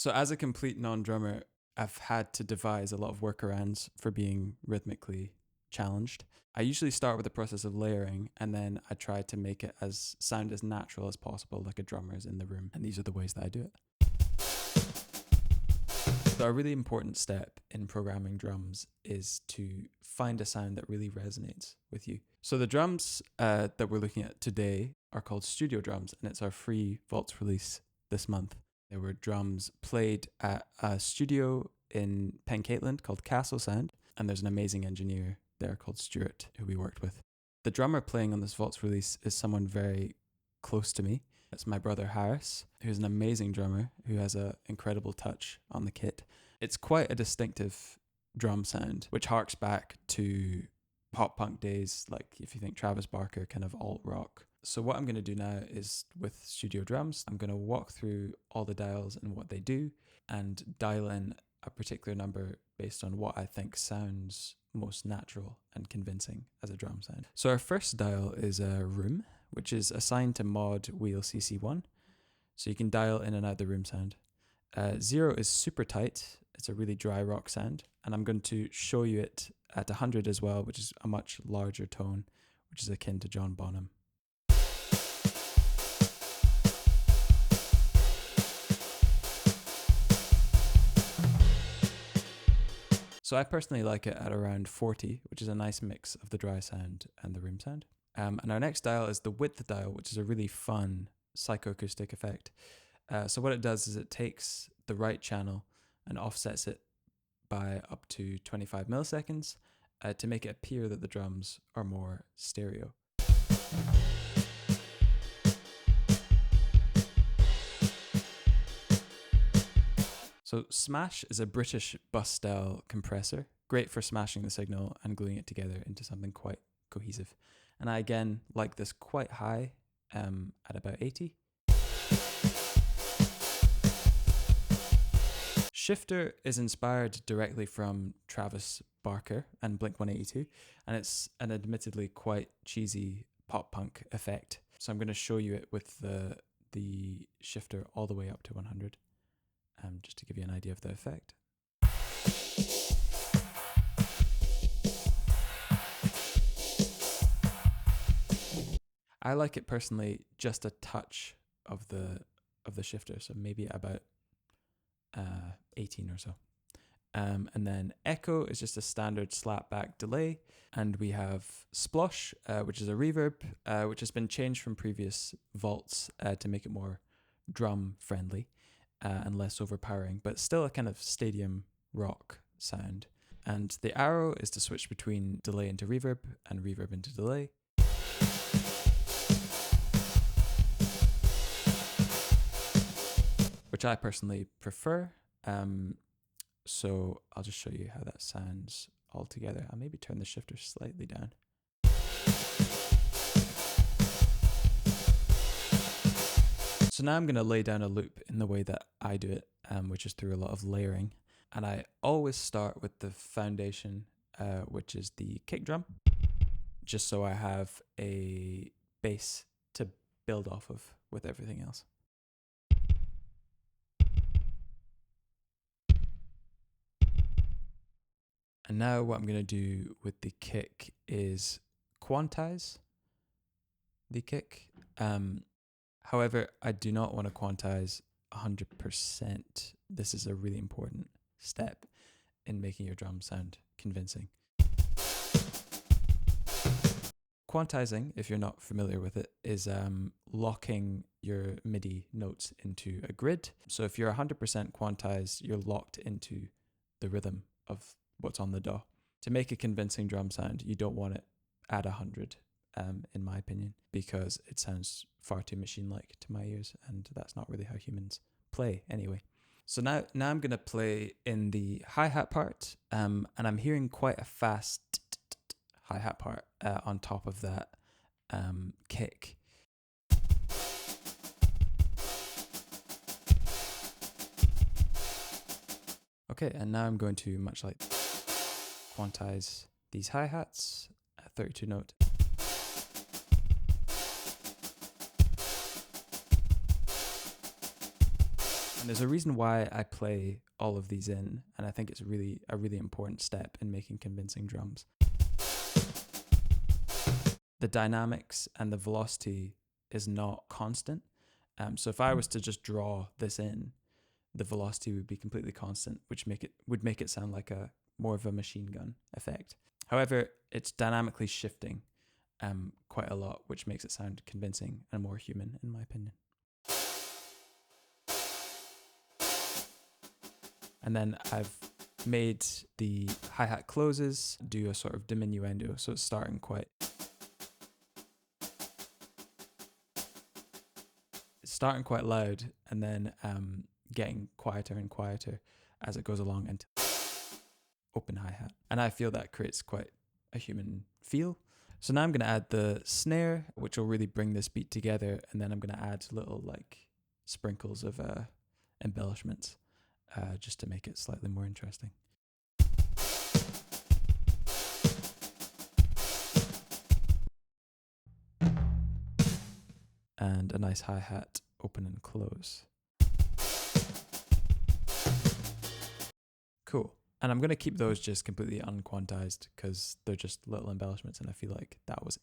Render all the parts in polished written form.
So as a complete non-drummer, I've had to devise a lot of workarounds for being rhythmically challenged. I usually start with the process of layering, and then I try to make it sound as natural as possible, like a drummer is in the room. And these are the ways that I do it. So a really important step in programming drums is to find a sound that really resonates with you. So the drums that we're looking at today are called studio drums, and it's our free Vaults release this month. There were drums played at a studio in Pencaitland called CastleSound, and there's an amazing engineer there called Stuart who we worked with. The drummer playing on this Vaults release is someone very close to me. It's my brother Harris, who's an amazing drummer who has an incredible touch on the kit. It's quite a distinctive drum sound, which harks back to pop punk days, like if you think Travis Barker, kind of alt rock. So what I'm going to do now is with studio drums, I'm going to walk through all the dials and what they do and dial in a particular number based on what I think sounds most natural and convincing as a drum sound. So our first dial is a room, which is assigned to mod wheel CC1. So you can dial in and out the room sound. 0 is super tight. It's a really dry rock sound. And I'm going to show you it at 100 as well, which is a much larger tone, which is akin to John Bonham. So I personally like it at around 40, which is a nice mix of the dry sound and the room sound. And our next dial is the width dial, which is a really fun psychoacoustic effect. So what it does is it takes the right channel and offsets it by up to 25 milliseconds to make it appear that the drums are more stereo. So Smash is a British bus-style compressor, great for smashing the signal and gluing it together into something quite cohesive. And I again like this quite high at about 80. Shifter is inspired directly from Travis Barker and Blink-182, and it's an admittedly quite cheesy pop punk effect. So I'm going to show you it with the shifter all the way up to 100. Just to give you an idea of the effect. I like it personally just a touch of the shifter, so maybe about 18 or so. And then echo is just a standard slapback delay, and we have splosh, which is a reverb, which has been changed from previous vaults to make it more drum friendly. And less overpowering, but still a kind of stadium rock sound. And the arrow is to switch between delay into reverb and reverb into delay. Which I personally prefer. So I'll just show you how that sounds all together. I'll maybe turn the shifter slightly down. So now I'm going to lay down a loop in the way that I do it, which is through a lot of layering. And I always start with the foundation, which is the kick drum, just so I have a base to build off of with everything else. And now what I'm going to do with the kick is quantize the kick. However, I do not want to quantize 100%. This is a really important step in making your drum sound convincing. Quantizing, if you're not familiar with it, is locking your MIDI notes into a grid. So if you're 100% quantized, you're locked into the rhythm of what's on the DAW. To make a convincing drum sound, you don't want it at 100. In my opinion, because it sounds far too machine-like to my ears, and that's not really how humans play anyway. So now I'm going to play in the hi-hat part, and I'm hearing quite a fast hi-hat part on top of that kick. Okay, and now I'm going to, much like, quantize these hi-hats at 32 note. And There's a reason why I play all of these in, and I think it's a really important step in making convincing drums. The dynamics and the velocity is not constant. So if I was to just draw this in, the velocity would be completely constant, which would make it sound like a more of a machine gun effect. However, it's dynamically shifting quite a lot, which makes it sound convincing and more human, in my opinion. And then I've made the hi-hat closes do a sort of diminuendo, so it's starting quite loud and then getting quieter and quieter as it goes along until open hi-hat. And I feel that creates quite a human feel. So now I'm going to add the snare, which will really bring this beat together, and then I'm going to add little like sprinkles of embellishments just to make it slightly more interesting. And a nice hi-hat open and close. Cool. And I'm going to keep those just completely unquantized because they're just little embellishments, and I feel like that was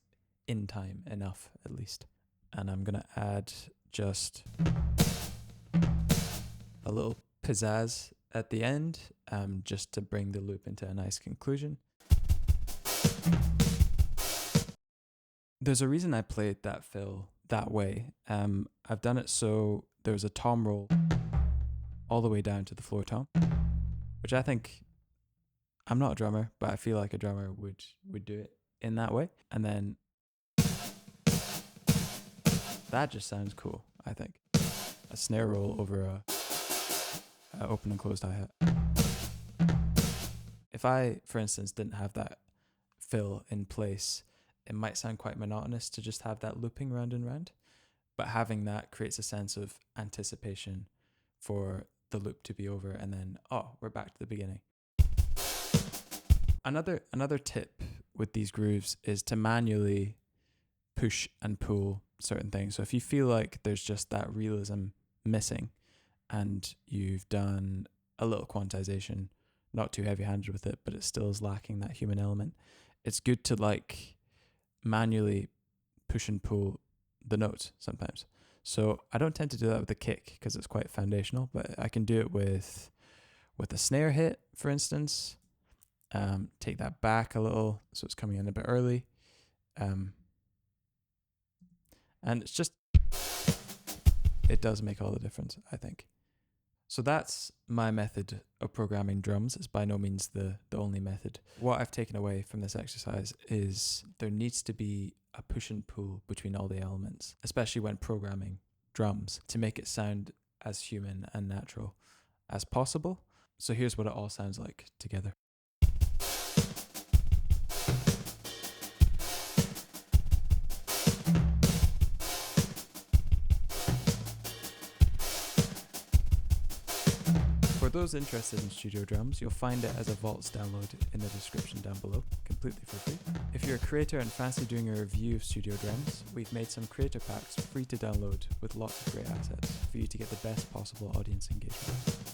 in time enough at least. And I'm going to add just a little pizzazz at the end, just to bring the loop into a nice conclusion. There's a reason I played that fill that way. I've done it so there's a tom roll all the way down to the floor tom, which I think, I'm not a drummer, but I feel like a drummer would do it in that way. And then that just sounds cool, I think. A snare roll over a open and closed hi-hat. If I, for instance, didn't have that fill in place, it might sound quite monotonous to just have that looping round and round, but having that creates a sense of anticipation for the loop to be over, and then, oh, we're back to the beginning. Another tip with these grooves is to manually push and pull certain things. So if you feel like there's just that realism missing and you've done a little quantization, not too heavy-handed with it, but it still is lacking that human element, it's good to like manually push and pull the notes sometimes. So I don't tend to do that with the kick because it's quite foundational, but I can do it with a snare hit, for instance. Take that back a little so it's coming in a bit early. And it's just, it does make all the difference, I think. So that's my method of programming drums. It's by no means the only method. What I've taken away from this exercise is there needs to be a push and pull between all the elements, especially when programming drums, to make it sound as human and natural as possible. So here's what it all sounds like together. For those interested in studio drums, you'll find it as a Vaults download in the description down below, completely for free. If you're a creator and fancy doing a review of studio drums, we've made some creator packs free to download with lots of great assets for you to get the best possible audience engagement.